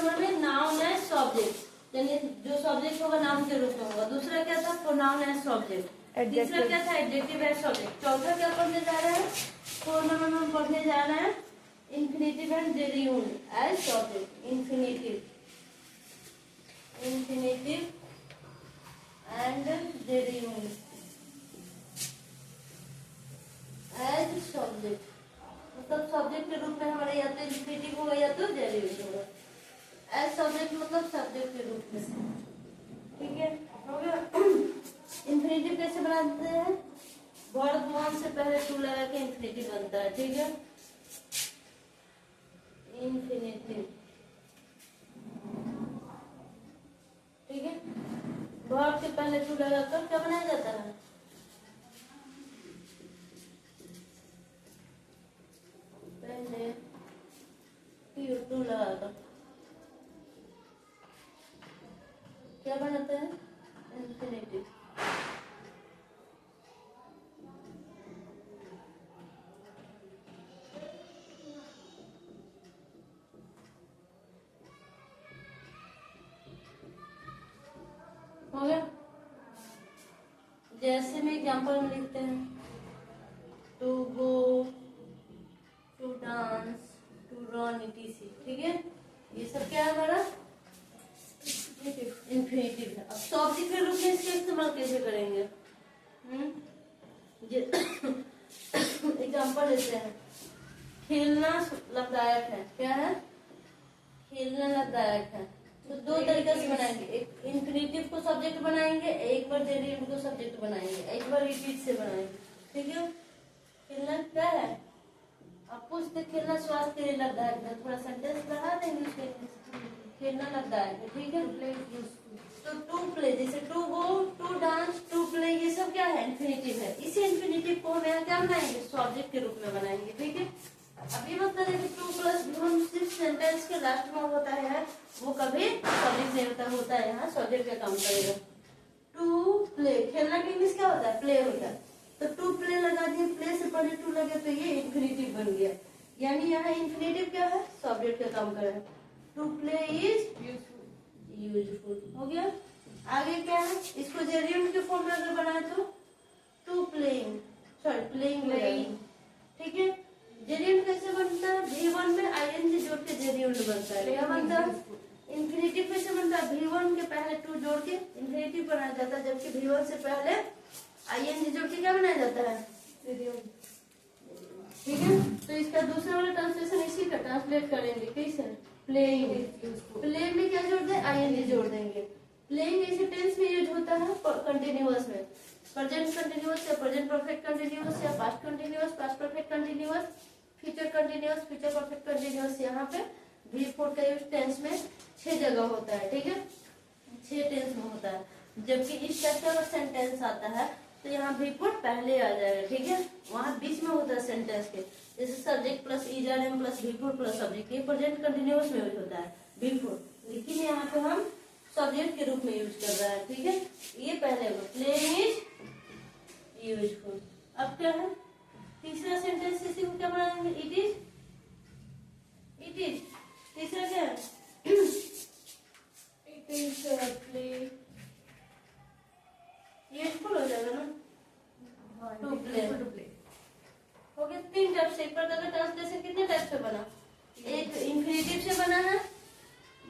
Number में noun है subject, यानी जो सब्जेक्ट होगा नाउन के रूप में होगा। दूसरा क्या था, प्रोनाउन है सब्जेक्ट। तीसरा क्या था, एडजेक्टिव है सब्जेक्ट। चौथा क्या पढ़ने जा रहे हैं, 4 नंबर में हम पढ़ने जा रहे हैं infinitive and gerund as subject. Infinitive and gerund as subject, मतलब सब्जेक्ट के रूप में हमारा या तो इंफिनिटिव होगा या तो जेरियून होगा। एज सब्जेक्ट मतलब सब्जेक्ट के रूप में, ठीक है, हो गया। इंफिनिटिव कैसे बनाते हैं, वर्ब वन से पहले टू लगा के इंफिनिटिव बनता है, ठीक है। इंफिनिटिव, ठीक है, वर्ब के पहले टू लगाकर क्या बनाया जाता है, पहले टू लगाकर क्या बनाते हैं, इंफिनिटिव। हो गया। जैसे में एग्जाम्पल में लिखते हैं, to go, to dance, to run, etc, ठीक है। ये सब क्या है हमारा इंफिनिटिव है। अब सब्जेक्ट के रूप में इसका इस्तेमाल कैसे करेंगे, एग्जाम्पल लेते हैं, खेलना लाभदायक है, क्या है, खेलना लाभदायक है। तो दो तरीके से बनाएंगे, एक इंफिनिटिव को सब्जेक्ट बनाएंगे, एक बार जेरियम को सब्जेक्ट बनाएंगे, एक बार रिपीट से बनाएंगे, ठीक है। खेलना क्या है, आप पूछते खेलना स्वास्थ्य के लिए लाभदायक है, थोड़ा सेंटेंस बढ़ा देंगे उसके, खेलना लाभदायक है, ठीक है। तो टू प्ले, जैसे to go, to dance, to play, ये सब क्या है, इंफिनिटिव है। इसी इंफिनिटिव को हम यहाँ क्या बनाएंगे, सब्जेक्ट के रूप में बनाएंगे, ठीक है। अभी मतलब है कि टू प्लस भी सिर्फ सेंटेंस के लास्ट में होता है, वो कभी सब्जेक्ट नहीं होता, होता है यहाँ सब्जेक्ट का काम करेगा। टू प्ले, खेलना के इंग्लिश क्या होता है, प्ले होता है। तो टू प्ले लगा दिए, प्ले से पहले टू लगे तो ये इंफिनिटिव बन गया, यानी यहाँ इंफिनिटिव क्या है, सब्जेक्ट का काम करेगा। टू प्ले इज यूजफुल, हो गया। आगे क्या है, इसको जेरियम के फॉर्म में अगर बनाए तो टू प्लेइंग, सॉरी प्लेइंग, ठीक है। जेरियम कैसे बनता है, V1 में आईएनजी जोड़ के जेरियम बनता है, क्या बनता है, इंफिनिटिव कैसे बनता है, V1 के पहले टू जोड़ के इंफिनिटिव बनाया जाता है, जबकि V1 से पहले आईएनजी जोड़ के क्या बनाया जाता है, ठीक है। तो इसका दूसरा वाला ट्रांसलेशन इसी का ट्रांसलेट करेंगे, कैसे, प्लेइंग, प्ले में क्या जोड़ दें, आईएनजी जोड़ देंगे। प्लेइंग ऐसे टेंस में यूज होता है, कंटिन्यूअस में, प्रेजेंट कंटिन्यूअस या प्रेजेंट परफेक्ट कंटिन्यूअस या past continuous, past perfect continuous, future continuous, future perfect continuous. यहाँ पे V4 का यूज टेंस में 6 जगह होता है, ठीक है, 6 टेंस में होता है। जबकि इस टाइप का सेंटेंस आता है तो यहाँ V4 पहले आ जाएगा, ठीक है, वहाँ बीच में होता है सेंटेंस के, जैसे subject plus ERM plus V4 plus subject, ये प्रेजेंट कंटिन्यूअस में यूज होता है V4, लेकिन यहाँ पे हम सब्जेक्ट के रूप में यूज कर रहा है, ठीक है। ये पहले प्लेइंग इज यूजफुल। अब क्या है, तीसरा सेंटेंस इसी को क्या बनाएंगे, इट इज, तीसरा क्या है, इट इज प्ले, यूजफुल हो जाएगा ना, टू प्ले हो गया। 3 टाइप से, एक प्रकार का ट्रांसलेशन कितने टाइप से बना, एक इंफिनिटिव से बना है,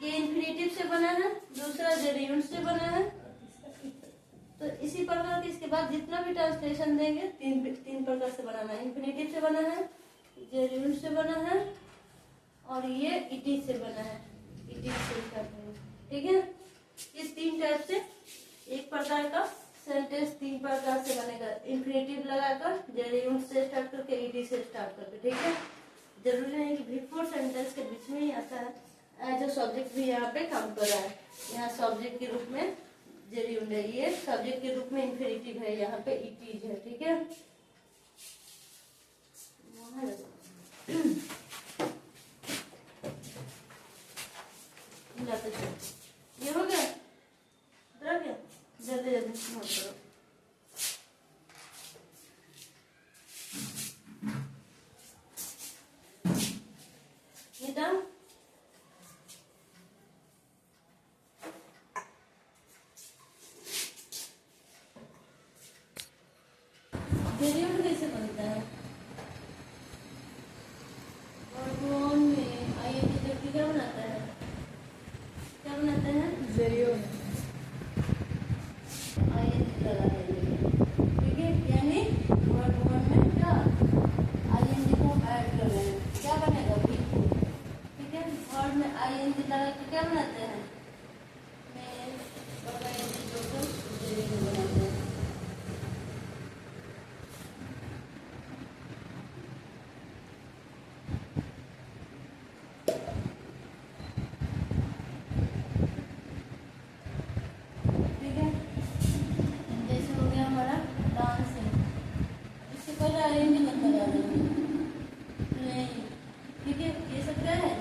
ये इंफिनिटिव से बना है, दूसरा जेरियम से बना है। तो इसी प्रकार के इसके बाद जितना भी ट्रांसलेशन देंगे तीन प्रकार से बनाना है, इंफिनिटिव से बना है, जेरियम से बना है, और ये इट से बना है, इट से करते हैं, ठीक है। इस 3 टाइप से एक प्रकार का सेंटेंस 3 प्रकार से बनेगा, इंफिनिटिव लगाकर, जेरियम से स्टार्ट करके, इट से स्टार्ट करके, ठीक है। जरूरी नहीं कि V4 सेंटेंस के बीच में ही आता है, एज अ सब्जेक्ट भी यहाँ पे काम कर रहा है। यहाँ सब्जेक्ट के रूप में जेरियम है, ये सब्जेक्ट के रूप में इंफिनिटिव है, यहाँ पे इट इज है, ठीक है। ये हो गया, जल्दी जल्दी नोट करो। क्या बनाते हैं? मैं बनाते हैं। ठीक है, जैसे हो गया हमारा डांसिंग, इससे पहले अरेंजिंग करता जा रहा है। ठीक है, ये सब क्या है?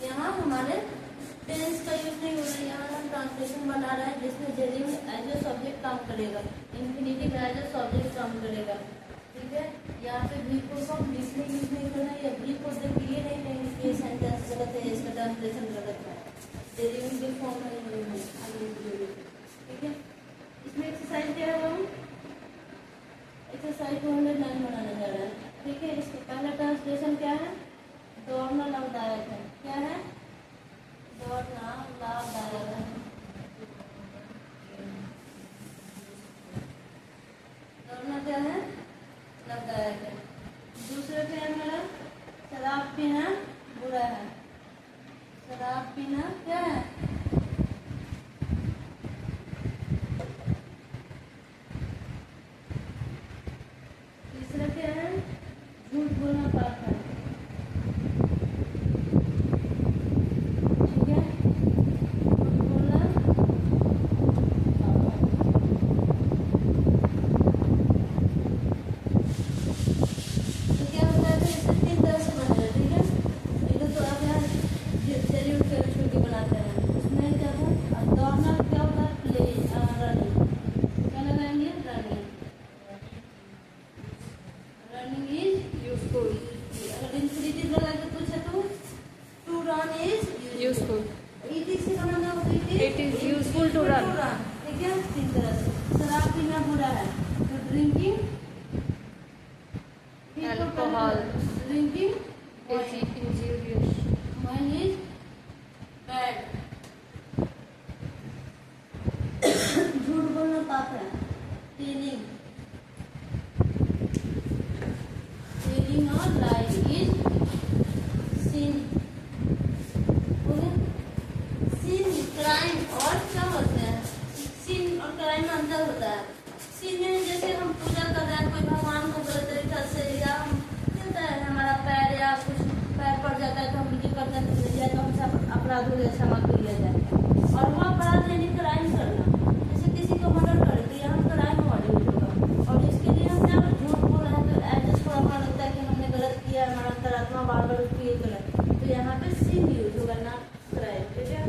यहाँ हमारे टेंस का यूज नहीं हो रहा है, यहाँ हम ट्रांसलेशन बना रहे हैं जिसमें जेरी में एज ए सब्जेक्ट काम करेगा, इन्फिनिटिव एज ए सब्जेक्ट काम करेगा। ठीक है, यहाँ पे भी को हम इसमें यूज नहीं करना है, या भी को ये नहीं कहेंगे कि ये सेंटेंस गलत है, इसका ट्रांसलेशन गलत है, जेरी के फॉर्म में नहीं है। ठीक है, इसमें एक्सरसाइज क्या है? हम एक्सरसाइज 209 बनाने जा रहे हैं। ठीक है, इसका पहला ट्रांसलेशन क्या है? दौड़ना लाभदायक है। क्या है? दौड़ना लाभदायक है। दौड़ना क्या है? लाभदायक है। दूसरा क्या है मेरा? शराब पीना बुरा है। शराब पीना क्या है? तीसरा क्या है? झूठ बोलना पाप है। ठीक है, झूठ बोलना पाप है। तो क्या होता है? इसे 3 तरह से बनाना है। ठीक है, एक तो आप यहाँ जरी उठ कर छोटी बनाते हैं, उसमें क्या था? दौड़ना क्या होता है? Play running. क्या लगाएंगे? रनिंग। Running is useful. अगर इन्फिनिटिव लगा के पूछे तो to run is useful. It is से बनाना होता है, it is useful to run. ठीक है, 3 तरह से। शराब पीना बुरा है तो drinking alcohol drinking is injurious. Wine is bad. झूठ बोलना पाप है। टेलिंग और lying is sin. Sin crime और क्या होते हैं? सिन और क्राइम में अंतर होता है। सिन में जैसे हम पूजा कर रहे हैं कोई भगवान को गलत तरीका से, या हम चलता है हमारा पैर या कुछ पैर पड़ जाता है तो हम वीडियो करते हैं तो हमसे अपराध हो गया, क्षमा कर लिया जाए। और वो अपराध यानी क्राइम करना, जैसे किसी को मर्डर कर दिया हम क्राइम मॉडल होगा, और इसके लिए हम क्या झूठ बोल रहे हैं तो एज थोड़ा हमारा लगता है कि हमने गलत किया, हमारा अंतरात्मा बार बार उसको ये गलत, तो यहाँ पे सिन यूज होगा ना क्राइम। ठीक है,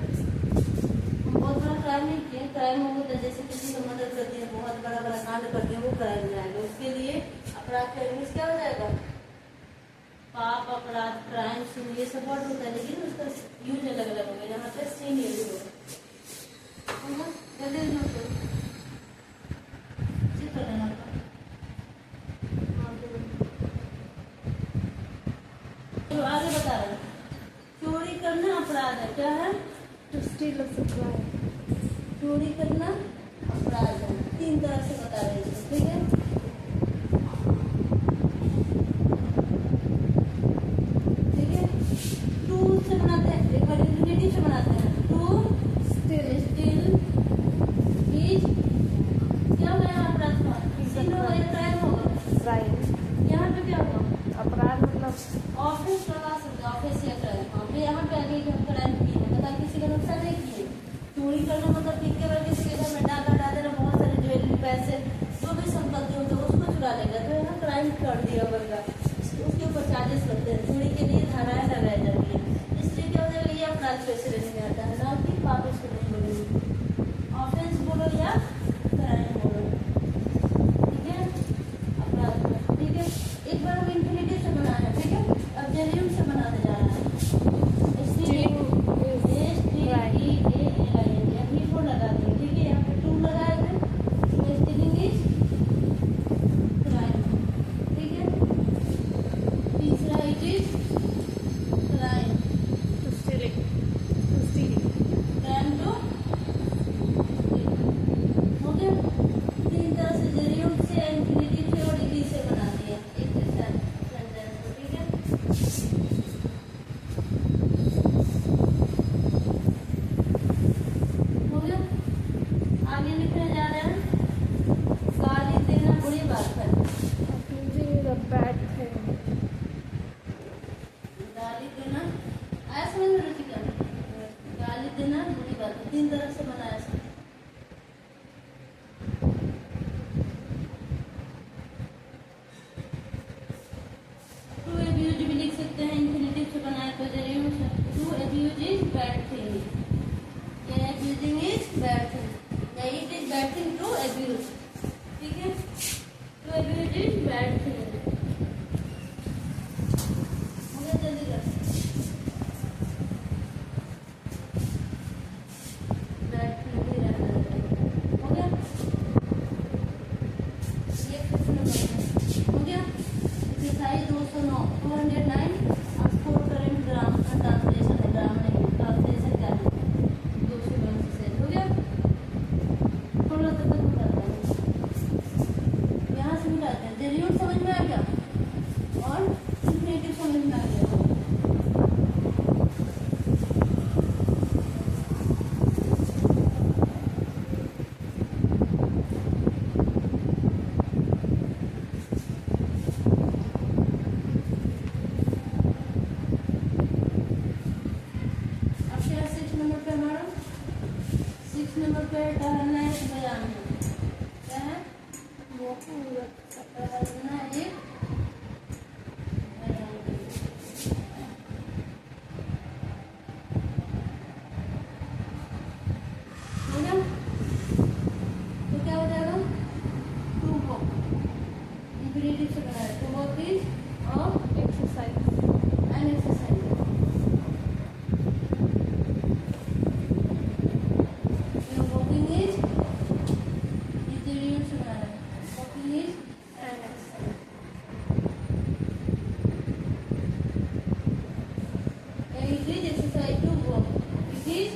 हम बहुत बड़ा क्राइम नहीं किए, क्राइम होता है जैसे किसी को मदद कर दिया, बहुत बड़ा बड़ा कांड कर दिया, वो क्राइम में आएगा। उसके लिए अपराध का इंग्लिश क्या हो जाएगा? पाप, अपराध, क्राइम, सिन, ये सब वर्ड होता है, लेकिन उसका यूज अलग अलग होगा। यहाँ पे सिन यूज होगा। जल्दी नोट करो, चेक कर लेना। तो आगे बता रहे हैं, चोरी करना अपराध है। क्या है? To steal a supply. चोरी करना अपराध है। 3 तरह से बता रहे हैं। ठीक है, ठीक है, टू से बनाते हैं, एक बार इन्फिनिटिव से बनाते हैं। टू स्टिल इज क्या होगा? यहाँ अपराध का सिन होगा या क्राइम होगा? क्राइम। यहाँ पे क्या होगा? अपराध मतलब ऑफिस लगा सकते, ऑफिस या क्राइम। हाँ, यहाँ पे आगे हम क्राइम किए हैं, मतलब किसी का नुकसान नहीं किए। चोरी करना मतलब ठीक के बाद किसी के घर में डाका हटा देना, बहुत सारे ज्वेलरी, पैसे, जो भी संपत्ति होती है उसको चुरा लेगा, तो यहाँ क्राइम कर दिया बंदा, उसके ऊपर चार्जेस लगते हैं। चोरी के लिए धाराएं लगाई जाती है, इसलिए क्या हो जाएगा? ये अपराध पैसे लेने में आता है, ना कि पाप इसको नहीं बोलेंगे। ऑफेंस बोलो या क्राइम बोलो। ठीक है, अपराध में। ठीक है, एक बार हम इन्फिनिटिव से बना है। ठीक है, अब जेरियम से बनाने जा रहे हैं। लगा दें। ठीक है, यहाँ पे 2 लगाए थे, स्टीलिंग इज क्राइम। ठीक है, तीसरा it is crime to stealing. To stealing crime to हो गया। 3 तरह से जेरियम से, इन्फिनिटिव से और इट से बनाती है एक सेंटेंस को। ठीक है, गाली देना आया समझ में रुचिका? गाली देना बुरी बात है, 3 तरह से बनाया सब। टू अब्यूज भी लिख सकते हैं, इंफिनिटिव से बनाया तो जरूर। To abuse is bad thing, या अब्यूजिंग इज बैड थिंग, या it is bad thing to abuse. ठीक है, to abuse is bad thing. जल्दी कर, बैड थिंग भी रहना चाहिए। हो गया, ये हो गया। एक्सरसाइज 209 209 अब स्कोर करेंट ग्राम का ट्रांसलेशन है, ग्रामर नहीं ट्रांसलेशन क्या है, 209 से हो गया। थोड़ा सा तक मिटाते हैं, यहाँ से मिटाते हैं। जरूर समझ में आ गया और इंफिनिटिव समझ में आ गया। अब क्या 6 नंबर पे हमारा 6 नंबर पे टहलना है बयान है, क्या है? Walking with टहलना एक बयान है। हो गया, तो क्या हो जाएगा? टू वॉक इंफिनिटिव से बनाया, टू वॉक इज और exercise. An exercise. Walking is जरूर से बनाया, walking is And exercise. it is exercise to walk, it is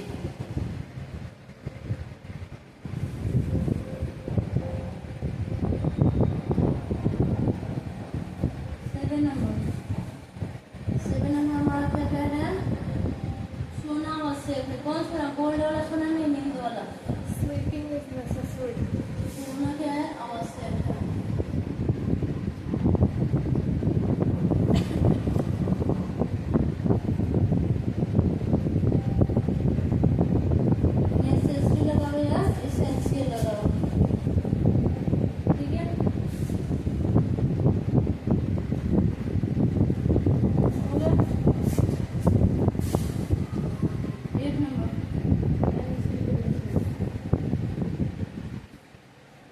seven number हमारा क्या कह रहा है? सोना आवश्यक है। कौन सोना? गोल्ड वाला सोना नहीं, नींद वाला। Sleeping is necessary. सोना क्या है? आवश्यक है। नेसेसरी लगाओ या एसेंशियल लगाओ, ठीक है? हो गया। 8 नंबर,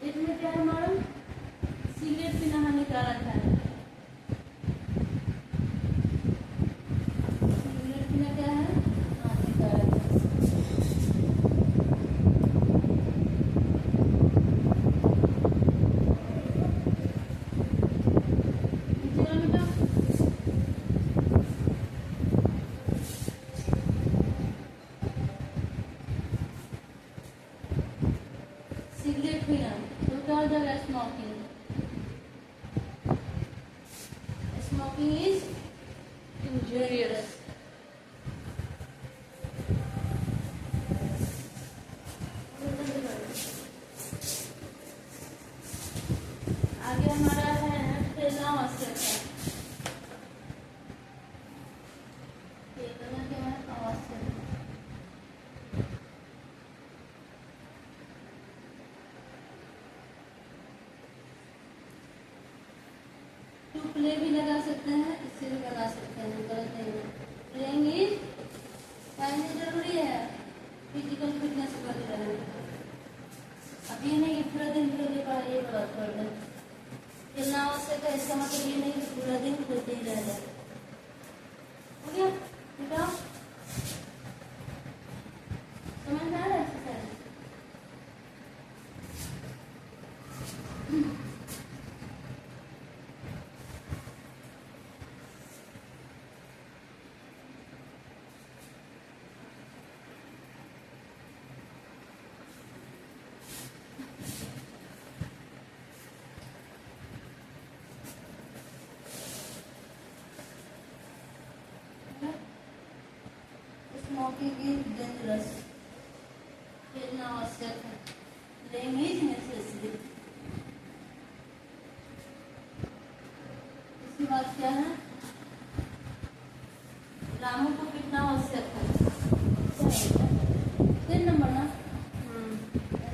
इसमें क्या है हमारा? सिगरेट पीना हानिकारक है। सिगरेट पीना क्या है? हानिकारक है। नीचे वाला बेटा, सिगरेट पीना तो क्या हो जाएगा? स्मोकिंग। Smoking is Injurious. आगे हमारा है खेलना आवश्यक है। खेलना क्या है? आवश्यक है। टू प्ले भी लगा सकते हैं, इससे भी लगा सकते हैं, गलत नहीं है। प्लेइंग इज पहले जरूरी है, फिजिकल फिटनेस बनी रहे। अब ये नहीं कि पूरा दिन खेलने का ये बात कर दें। खेलना आवश्यक है, इसका मतलब ये नहीं कि पूरा दिन खेलते ही रह जाए। हो गया बेटा? समझ में आ रहा है एक्सरसाइज? Smoking is dangerous. खेलना आवश्यक है। Playing is necessary. इसके बाद क्या है? रामू को पीटना आवश्यक है। 3 नंबर ना,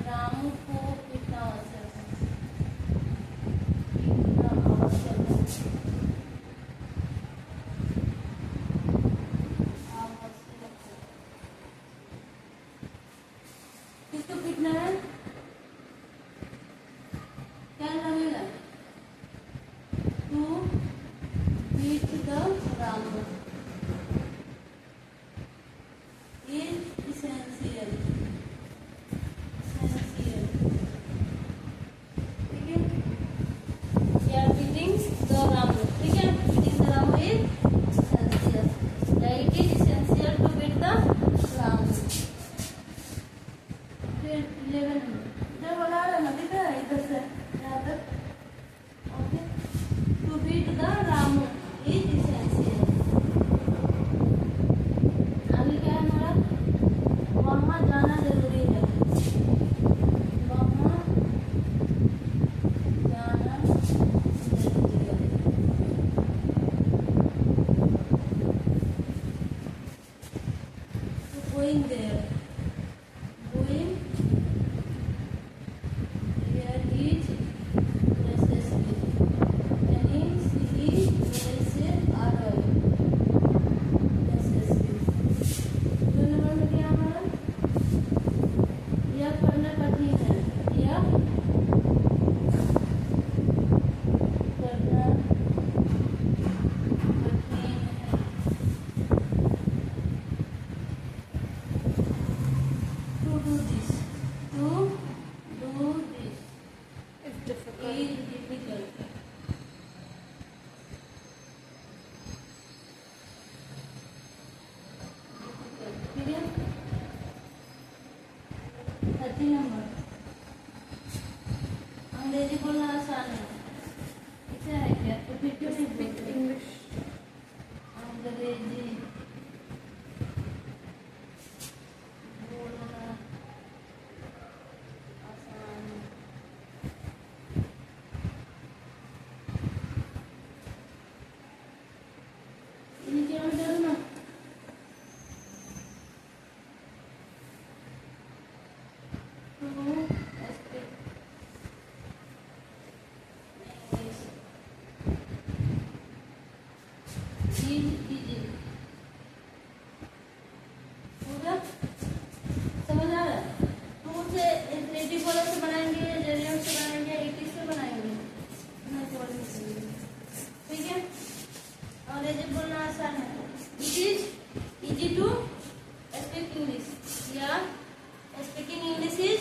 रामू को पीटना आवश्यक है। पीटना आवश्यक है। किसको पीटना है? क्या लगेगा? To beat the Ramu is essential. ठीक है, we are beating the Ramu. ठीक है, beating the Ramu is essential। It is essential to beat the Ramu. फिर 11 इधर बना रहा ना, ठीक है, इधर से यहाँ तक। Okay, to beat the Ramu is essential। आगे क्या है हमारा? वहाँ जाना जरूरी है। वहाँ जाना जरूरी है। तो going there, going there is necessary। यानी सीधी मेरे से आ रहा है, necessary। 2 नंबर में क्या हमारा? यह करना कठिन है। यह करना कठिन है। To do this, to do this It's difficult. is difficult। ठीक है, 30 नंबर, अंग्रेजी बोलना आसान है। इसे है क्या? तो फिर क्यों नहीं Speak बोलते? English. अंग्रेजी बोलना आसान। नीचे में डालो ना। To speak English is easy। पूरा समझ आ रहा है? तो उसे इंफिनिटिव वाला से बनाएंगे, जेरियम से बनाएंगे, इट से बनाएंगे। ठीक है, अंग्रेजी बोलना आसान है। It is easy to speak English या स्पीकिंग इंग्लिश इज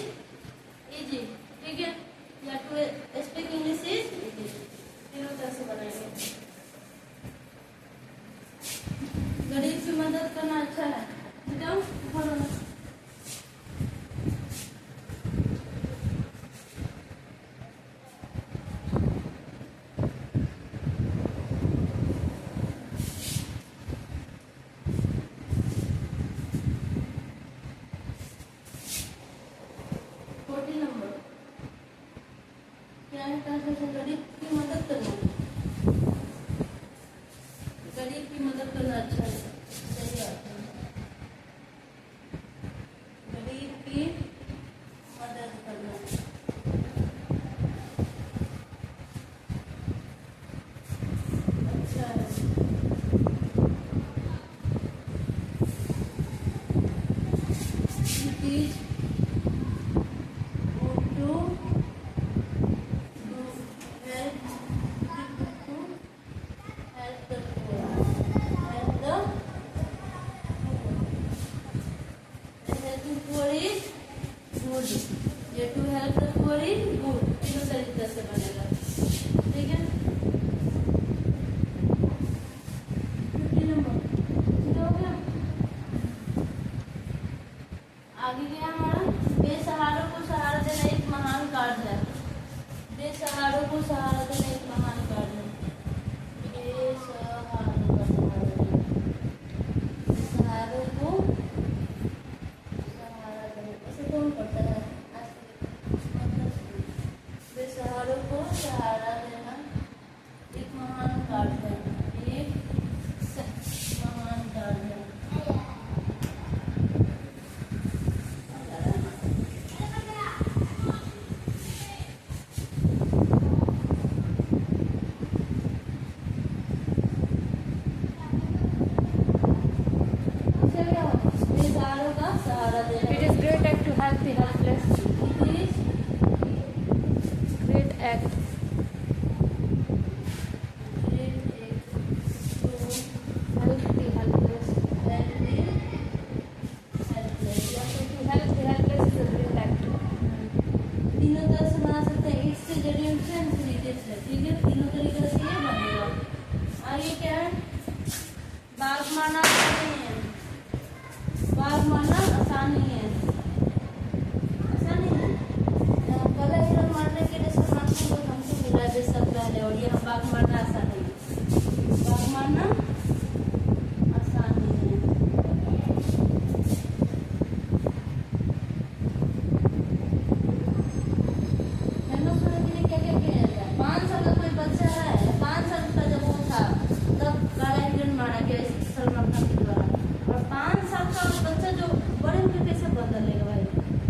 इजी। ठीक है, या to speak English is easy. तीनों तरह से बनाएंगे। गरीब की मदद करना अच्छा है। बताओ, बोलो ना। क्या है ट्रांसलेशन? गरीब की मदद करना। गरीब की मदद करना अच्छा है, सही बात है। गरीब की मदद करना अच्छा है। It is good to ये to help the poor is good. तीनों तरीके से बनेगा। ठीक है, 50 नंबर हो गया। आगे क्या हमारा? बता देना। It is great act to help the helpless. It is Great act. great act to Help the helpless. help the helpless. या फिर to help the helpless is a great act. तीनों तरह से बना सकते हैं, एक से जरिए से इंफिनिटिव से, ठीक है। तीनों तरीके से ये बनेगा। आगे क्या है, बाघ मारना आसान नहीं है, बाघ मारना आसान नहीं है, आसान नहीं है। पहले हिरन मारने के लिए सम्राट को हमको मिला जैसा पहले, और यहाँ बाघ मारना आसान नहीं है, बाघ मारना आसान नहीं है। मैंने सुना कि क्या क्या किया जाता है, 5 साल का कोई बच्चा है, 5 साल का जब वो था तब काला हिरन मारा गया सलमान खान के द्वारा। और 5 साल का बच्चा जो बड़े होकर कैसे बदल लेगा भाई,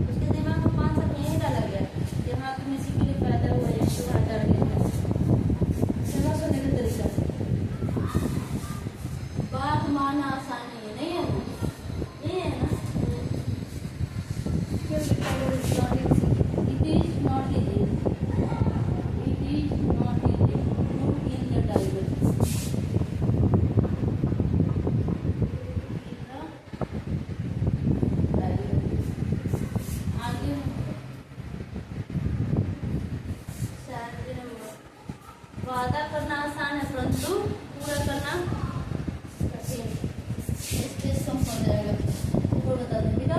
उसके दिमाग में 5 साल में यही डाला गया कि हाँ तुम इसी के लिए पैदा हुए, तुम्हारा टारगेट है। समझ सुनने का तरीका, बात मारना आसान नहीं है, नहीं है ना, Kill the tiger is not easy. it is not easy, it is not easy to kill the tiger. आगे वादा करना आसान है परंतु पूरा करना कठिन, स्पेस कम हो जाएगा, वो बता दें ठीक है।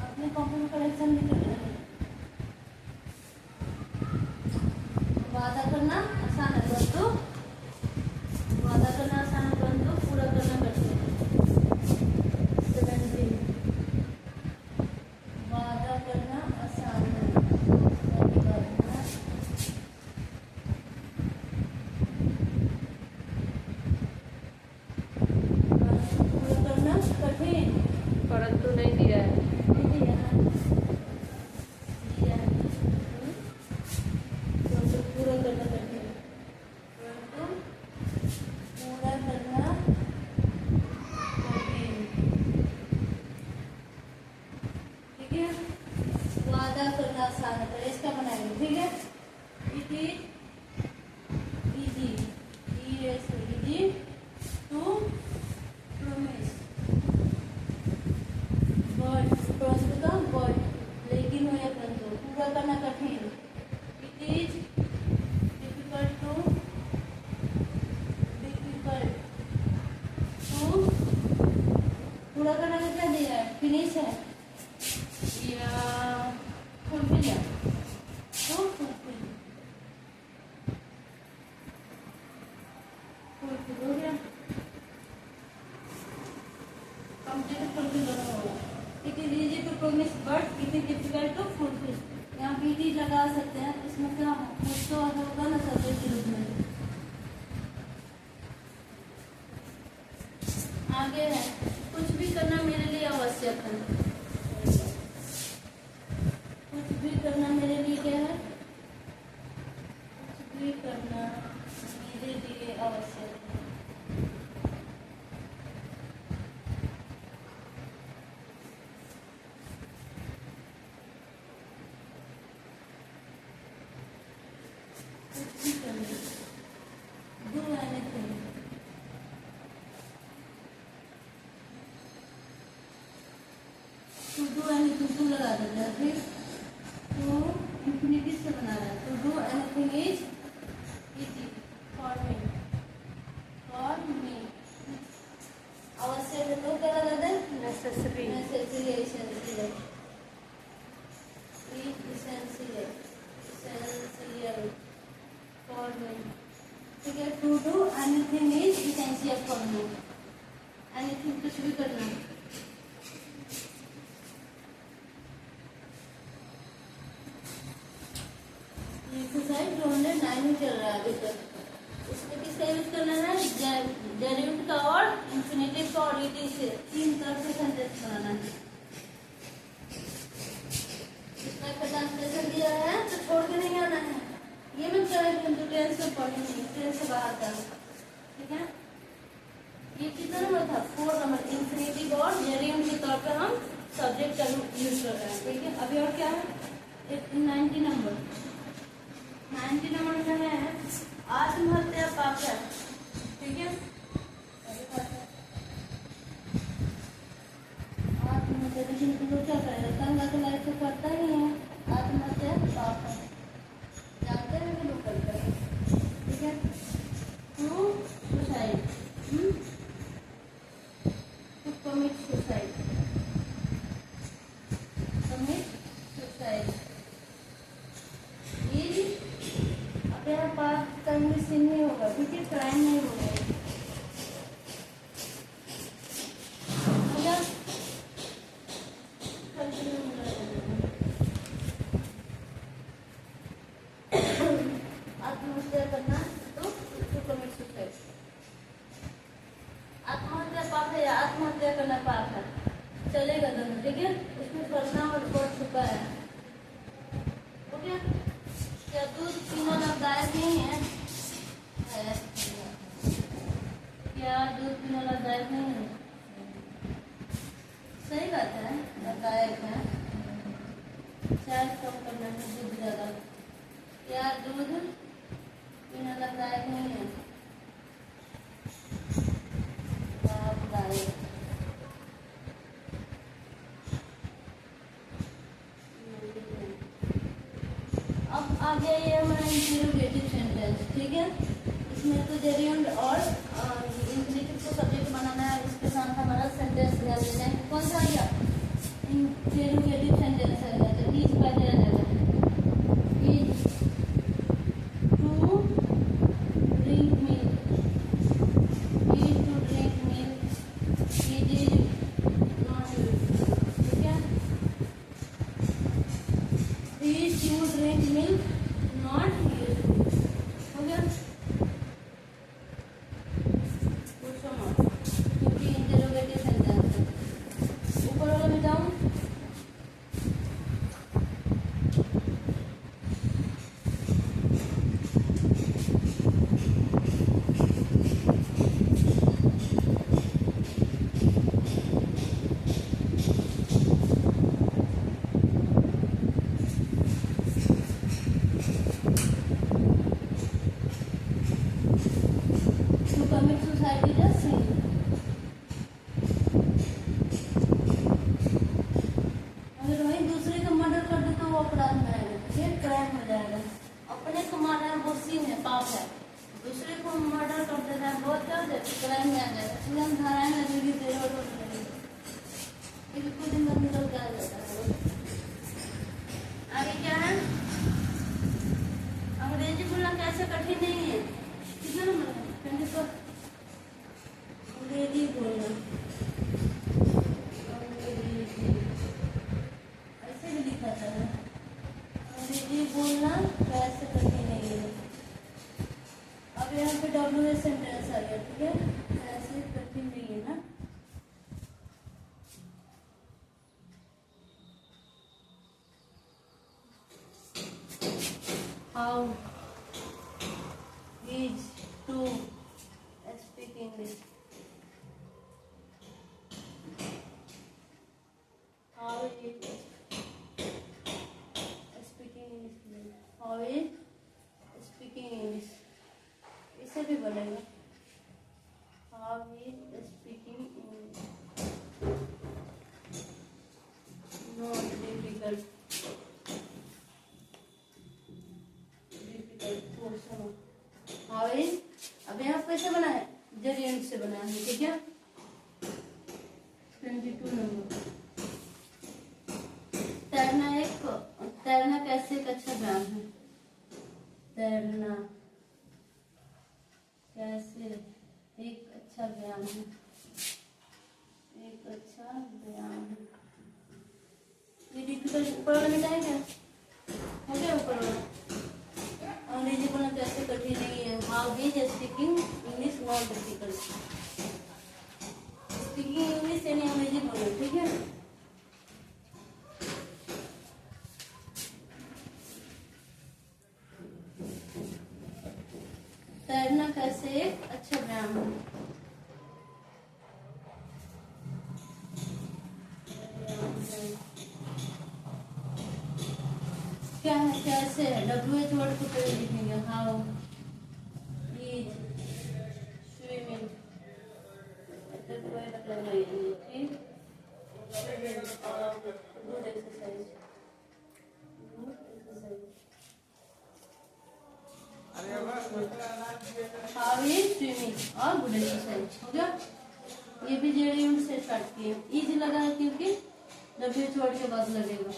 अपने कॉपी में कलेक्शन भी कर रहे हैं। वादा करना आसान है परंतु, वादा करना आसान है परंतु पूरा करना कठिन है। 17 वादा करना आसान है, पूरा करना कठिन, परंतु नहीं दिया है। पूरा करना कठिन, परंतु पूरा करना कठिन, ठीक है। वादा करना आसान है, तो इसका बनाएंगे, ठीक है। It is easy, easy to promise, but परंतु का बट लेकिन हो या परंतु, पूरा करना कठिन। इट इज डिफिकल्ट टू पूरा करना का क्या दिया है, फिनिश है या फुलफिल है, तो फुलफिल हो गया, कंप्लीट फुलफिल होना होगा। It is easy to promise but it is difficult to fulfil, यहाँ पी टी लगा सकते हैं, इसमें क्या कुछ तो होगा ना सब्जेक्ट के रूप में। आगे है, कुछ भी करना मेरे लिए आवश्यक है, कुछ भी करना मेरे लिए क्या है, कुछ भी करना मेरे लिए आवश्यक है। कुछ भी करना, do anything, to do anything, to लगा देते हैं, फिर तो इंफिनिटी से बना रहा है, to do anything is easy for me, आवश्यक है तो क्या लगा दें, Necessary. necessary, essential, essential, essential for me, ठीक है। to do anything is essential for me, anything कुछ भी करना, exercise 209 टाइम ही चल रहा है अभी तक। इसमें किसका यूज करना है, जेरिड का और इंफिनिटिव का और ईटी से 3 तरह से सेंटेंस बनाना है। इसमें का ट्रांसलेशन दिया है तो छोड़ के नहीं आना है। ये मैं चाहे टेंस से पढ़ेंगे, टेंस से बाहर का, ठीक है। ये कितना नंबर था, 4 नंबर। इंफिनिटिव और जेरिड के तौर पे हम सब्जेक्ट का यूज कर रहे हैं, ठीक है। अभी और क्या है, 90 नंबर। 90 नंबर में है आत्महत्या पाप है, ठीक है। आत्महत्या लेकिन लोग क्या करेगा, तंग तो लाइफ से करता ही है। आत्महत्या पाप है, जानते हैं कि लोग करते हैं, ठीक है। To suicide, to commit suicide, commit suicide. ये अपने पास करने से नहीं होगा, ठीक है, क्राइम नहीं होगा। आत्महत्या करना तो कमिट सुसाइड। आत्महत्या पाप है या आत्महत्या करना पाप है, चलेगा दोनों, ठीक है। इसमें करना और कोड छुपा है, ओके। क्या दूध पीना लाभदायक नहीं है, क्या दूध पीना लाभदायक नहीं है, सही बात है, लाभदायक है। चाय कम करना है, दूध ज्यादा। क्या दूध पीना लाभदायक नहीं है, लाभदायक। अब आ गया ये हमारा इंटरोगेटिव सेंटेंस, ठीक है। इसमें तो जेरियन और इंफिनिटिव को सब्जेक्ट बनाना है, इसके साथ हमारा सेंटेंस ध्यान देना है। कौन सा आएगा, इंटरोगेटिव सेंटेंस आएगा। तो इज पहले आ जाएगा, is to drink milk, is to drink milk, is not, ठीक है। Is to drink milk not use, हो गया। पूछो मत, क्योंकि इंटरोगेटिव सेंटेंस है। ऊपर वाला में जाऊं, to commit suicide is a sin। अगर वही दूसरे का मर्डर कर दे तो वो अपराध में आएगा, ये क्राइम हो जाएगा। अपने को मारना है वो sin है, पाप है। दूसरे को मर्डर कर देना है बहुत क्या हो जाएगा, क्राइम में आ जाएगा। इसलिए हम धाराएं लगेगी, तेरे और लगेगी, कुछ दिन बाद निकल के आ जाता है। आगे क्या है, अंग्रेजी बोलना कैसे कठिन नहीं है। कितना नंबर है, 24। अंग्रेजी बोलना, अंग्रेजी ऐसे भी लिखा था ना, अंग्रेजी बोलना कैसे कठिन नहीं है। अब यहाँ पे WH सेंटेंस आ गया, ठीक है, ऐसे कठिन नहीं है ना। How is to speak English? How is speaking English? How is speaking English? इसे भी बोलेंगे, How is speaking English? Not difficult. How is, अब यहाँ कैसे बना है, जेरियन से बना है, ठीक है। 22 नंबर। तैरना कैसे एक अच्छा व्यायाम है, तैरना कैसे एक अच्छा व्यायाम है, एक अच्छा व्यायाम है। ये डिफिकल्ट ऊपर वाला मिटाएंगे, हो गया ऊपर वाला। अंग्रेजी बोलना कैसे is speaking English not difficult. Speaking English यानी अंग्रेजी बोलो, ठीक है। तैरना कैसे एक अच्छा व्यायाम है। क्या है, कैसे है, WH वर्ड को पहले लिखेंगे, हाउ इज स्विमिंग, ठीक, good exercise, how is swimming और गुड एक्सरसाइज हो गया। ये भी जेड यूनिट से स्टार्ट किए, इजी लगा है क्योंकि WH वर्ड के बाद लगेगा।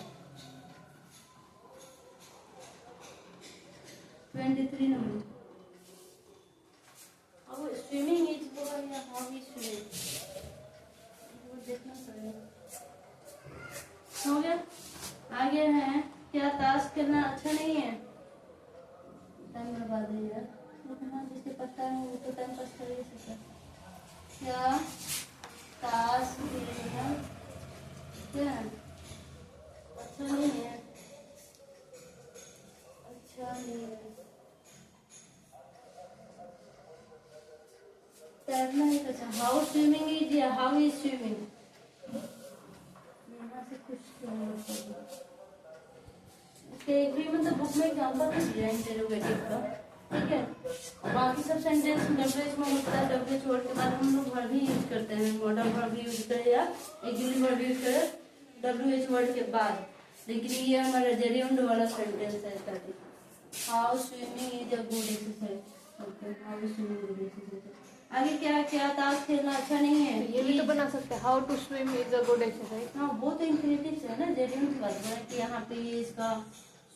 23 नंबर, अब स्विमिंग इज बोला या हाउ इज स्विमिंग, वो देखना पड़ेगा। हो गया। आगे है, क्या ताश खेलना अच्छा नहीं है। टाइम बर्बाद है यार, हाँ जिसे पता है वो तो टाइम पास कर ही सकता। क्या ताश खेलना क्या अच्छा नहीं है, अच्छा नहीं है। तैरना ही अच्छा, हाउ स्विमिंग इज या हाउ इज स्विमिंग, यहाँ से कुछ भी मतलब बुक में एग्जाम्पल दिया इंटरोगेटिव का, ठीक है। बाकी सब सेंटेंस WH में होता है, WH वर्ड के बाद हम लोग वर्ब भी यूज करते हैं, मॉडल वर्ब भी यूज करें या एक्सिलरी वर्ब यूज करें WH वर्ड के बाद, लेकिन ये हमारा जेरियंड वाला सेंटेंस है। How swimming is a good exercise, okay, how swimming good exercise. आगे क्या, क्या ताश खेलना अच्छा नहीं है, ये भी तो बना सकते हैं, how to swim is a good exercise. हाँ वो तो इंफिनिटिव है ना, जेरियंड की बात है कि यहाँ पे ये इसका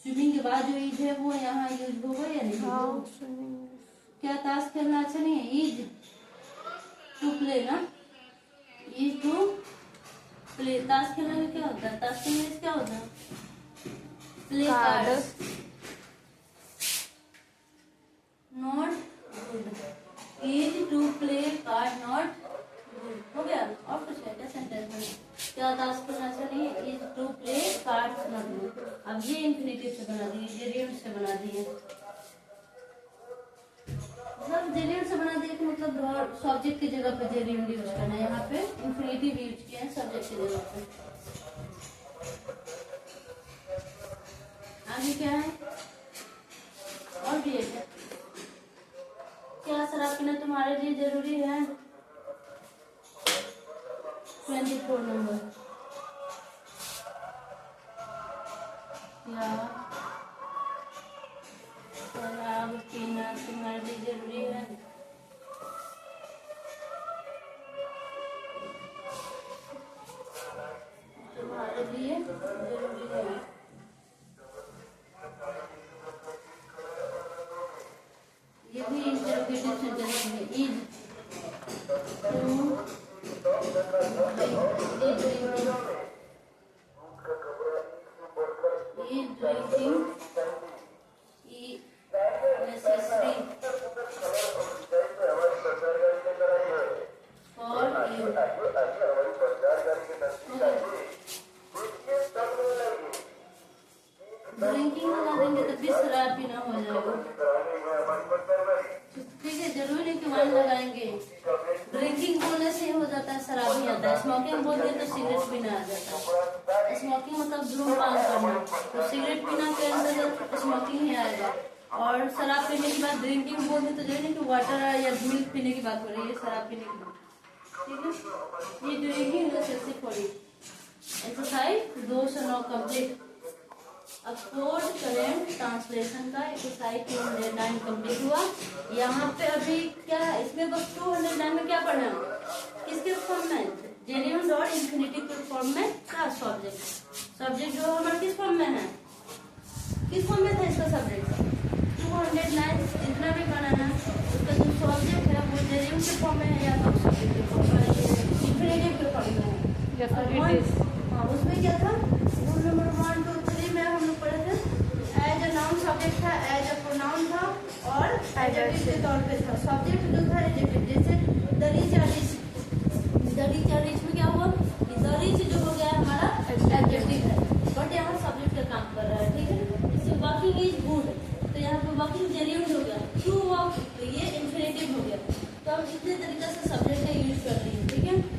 स्विमिंग के बाद जो इज है वो यहाँ यूज होगा या नहीं। हाउ स्विमिंग, क्या ताश खेलना अच्छा नहीं है, इज टू प्ले ना, इज टू प्ले। ताश खेलने में क्या होता है, ताश खेलने में क्या होता है, play cards, not good, is to play card not good, हो गया। और कुछ है क्या सेंटेंस में, क्या ताश खेलना अच्छा नहीं है, is to play card not good. अब ये इंफिनिटिव से बना दिए, जेरियंड से बना दिए, मतलब जेरियंड से बना दिए कि मतलब सब्जेक्ट की जगह पे जेरियंड यूज करना है, यहाँ पे इंफिनिटिव यूज किया है सब्जेक्ट की जगह पे। आगे क्या है, और भी है क्या शराब पीना तुम्हारे लिए जरूरी है। 24 नंबर, क्या शराब पीना तुम्हारे लिए जरूरी है। तुम्हारे लिए जरूरी है, ये भी इंटरोगेटिव सेंटेंस है। Is drinking necessary for you, drinking लगा देंगे तो भी शराब पीना हो जाएगा, ठीक है। जरूरी नहीं कि वाइन लगाएंगे, ड्रिंकिंग बोलने से हो जाता है शराब ही आता है। स्मोकिंग बोलते तो सिगरेट पीना आ जाता है। स्मोकिंग मतलब धूम्रपान करना, तो सिगरेट पीना के अंदर स्मोकिंग ही आएगा। और शराब पीने के बाद ड्रिंकिंग बोलते तो जो है कि वाटर या मिल्क पीने की बात हो रही है, शराब पीने की बात, ठीक है। ये drinking necessary for you, exercise 2 से 9 कंप्लीट। अब कोड करेंट ट्रांसलेशन का एक्सरसाइज 209 कंप्लीट हुआ। यहाँ पे अभी क्या है, इसमें बस 209 में क्या पढ़ना है, किसके फॉर्म में, जेन्युइन और इंफिनिटिव के फॉर्म में क्या सब्जेक्ट, सब्जेक्ट जो हमारा किस फॉर्म में है, किस फॉर्म में था इसका सब्जेक्ट। 209 जितना भी पढ़ा है उसका जो सब्जेक्ट है वो जेन्युइन के फॉर्म में है या तो सब्जेक्ट के फॉर्म में, इंफिनिटिव के फॉर्म में है। हाँ उसमें क्या था, रूल नंबर 1, 2, 3 में हम लोग पढ़े थे, एज अ नाउन सब्जेक्ट था, एज अ प्रोनाउन था और एडजेक्टिव के तौर पे था। सब्जेक्ट जो था एडजेक्टिव, जैसे the rich are rich, the rich are rich में क्या हुआ, द रिच जो हो गया हमारा एडजेक्टिव है, बट यहाँ सब्जेक्ट का काम कर रहा है, ठीक है। जैसे वर्किंग इज गुड, तो यहाँ पे वर्किंग जेरियम हो गया, टू वर्क, तो ये इंफिनिटिव हो गया। तो हम इतने तरीके से सब्जेक्ट का यूज कर रही है, ठीक है।